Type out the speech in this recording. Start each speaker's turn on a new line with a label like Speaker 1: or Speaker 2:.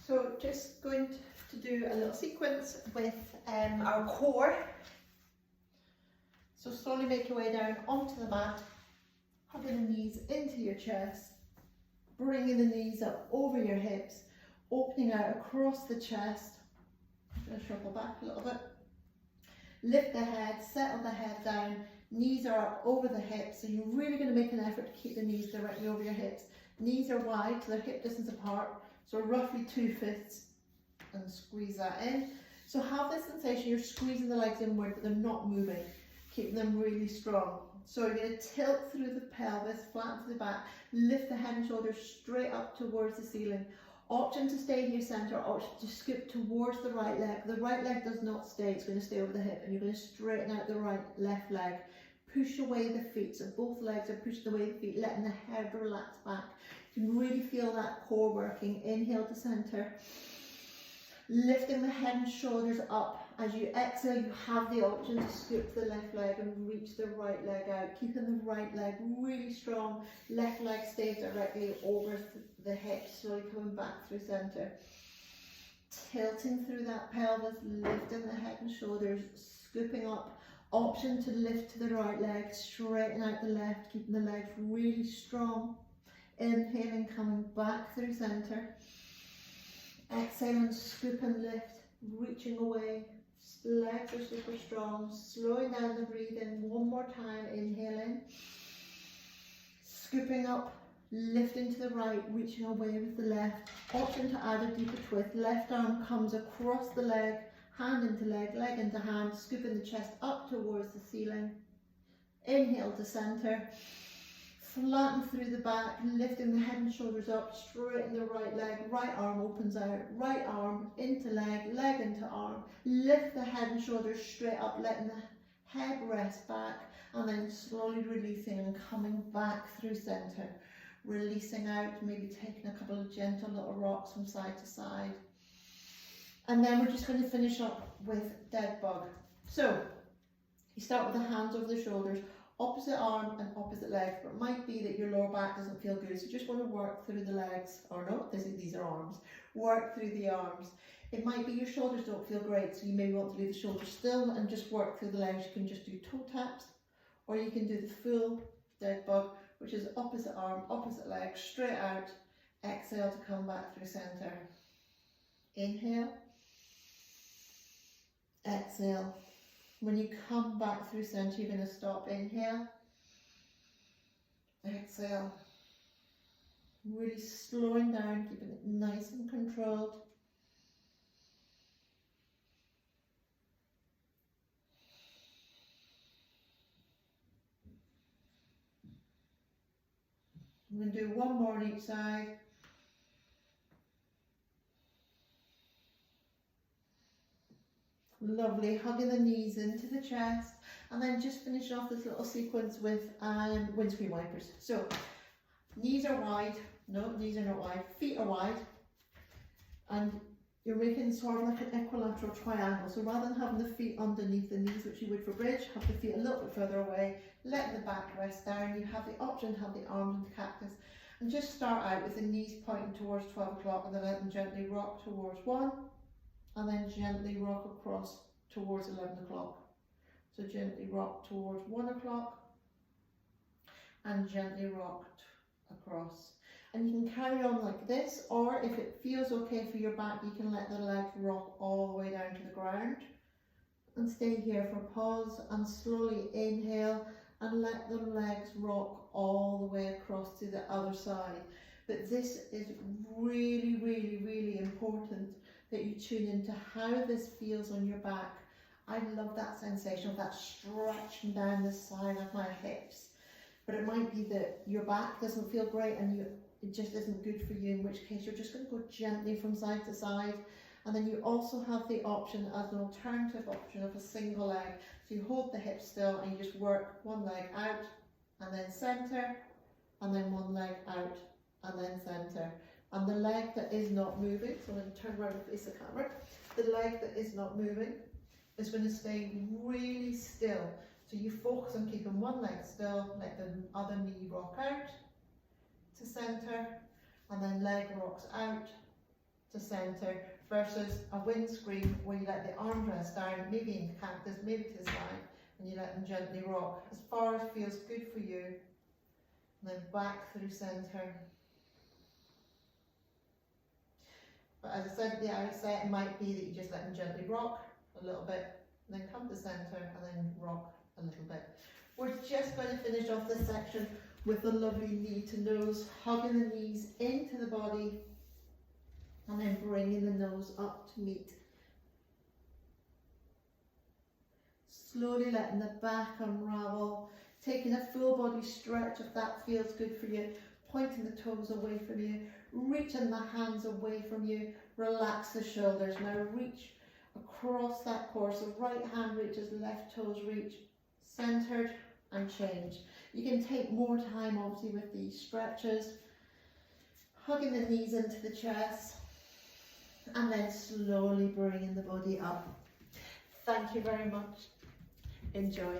Speaker 1: So just going to do a little sequence with our core. So slowly make your way down onto the mat, hugging the knees into your chest, bringing the knees up over your hips, opening out across the chest. I'm going to shuffle back a little bit. Lift the head, settle the head down, knees are up over the hips, so you're really going to make an effort to keep the knees directly over your hips. Knees are wide, so they're hip distance apart, so roughly 2/5, and squeeze that in. So have this sensation, you're squeezing the legs inward, but they're not moving, keeping them really strong. So you're going to tilt through the pelvis, flat to the back, lift the head and shoulders straight up towards the ceiling. Option to stay here centre, option to scoop towards the right leg. The right leg does not stay, it's going to stay over the hip, and you're going to straighten out the left leg. Push away the feet, so both legs are pushing away the feet, letting the head relax back. You can really feel that core working. Inhale to centre. Lifting the head and shoulders up. As you exhale, you have the option to scoop the left leg and reach the right leg out, keeping the right leg really strong. Left leg stays directly over the hips, slowly coming back through centre. Tilting through that pelvis, lifting the head and shoulders, scooping up. Option to lift to the right leg, straighten out the left, keeping the legs really strong. Inhaling, coming back through centre. Exhaling, scoop and lift, reaching away. Legs are super strong. Slowing down the breathing. One more time. Inhaling. Scooping up, lifting to the right, reaching away with the left. Option to add a deeper twist. Left arm comes across the leg, hand into leg, leg into hand, scooping the chest up towards the ceiling. Inhale to centre. Flatten through the back, lifting the head and shoulders up, straighten the right leg, right arm opens out, right arm into leg, leg into arm. Lift the head and shoulders straight up, letting the head rest back, and then slowly releasing and coming back through centre. Releasing out, maybe taking a couple of gentle little rocks from side to side. And then we're just going to finish up with dead bug. So, you start with the hands over the shoulders, opposite arm and opposite leg, but it might be that your lower back doesn't feel good, so you just want to work through the legs, or no, these are arms, work through the arms. It might be your shoulders don't feel great, so you may want to leave the shoulders still and just work through the legs. You can just do toe taps, or you can do the full dead bug, which is opposite arm, opposite leg, straight out, exhale to come back through centre. Inhale, exhale. When you come back through centre, you're going to stop. Inhale, exhale. Really slowing down, keeping it nice and controlled. I'm going to do one more on each side. Lovely, hugging the knees into the chest, and then just finish off this little sequence with windscreen wipers. So, knees are wide, no, knees are not wide, feet are wide, and you're making sort of like an equilateral triangle. So rather than having the feet underneath the knees, which you would for bridge, have the feet a little bit further away, let the back rest down. You have the option to have the arms into cactus, and just start out with the knees pointing towards 12 o'clock, and then let them gently rock towards 1. And then gently rock across towards 11 o'clock. So gently rock towards 1 o'clock and gently rock across. And you can carry on like this, or if it feels okay for your back, you can let the legs rock all the way down to the ground. And stay here for pause and slowly inhale and let the legs rock all the way across to the other side. But this is really, really, really important that you tune into how this feels on your back. I love that sensation of that stretching down the side of my hips. But it might be that your back doesn't feel great and it just isn't good for you, in which case you're just going to go gently from side to side. And then you also have the option as an alternative option of a single leg. So you hold the hips still and you just work one leg out and then centre, and then one leg out and then centre. And the leg that is not moving, so I'm going to turn around and face the camera, the leg that is not moving is going to stay really still. So you focus on keeping one leg still, let the other knee rock out to centre, and then leg rocks out to centre, versus a windscreen where you let the arm rest down, maybe in cactus, maybe to the side, and you let them gently rock as far as feels good for you, and then back through centre. But as I said at the outset, it might be that you just let them gently rock a little bit, and then come to centre, and then rock a little bit. We're just going to finish off this section with the lovely knee to nose, hugging the knees into the body, and then bringing the nose up to meet. Slowly letting the back unravel, taking a full body stretch if that feels good for you, pointing the toes away from you, reaching the hands away from you, relax the shoulders. Now reach across that core, so right hand reaches, left toes reach, centered and change. You can take more time obviously with these stretches, hugging the knees into the chest, and then slowly bringing the body up. Thank you very much. Enjoy.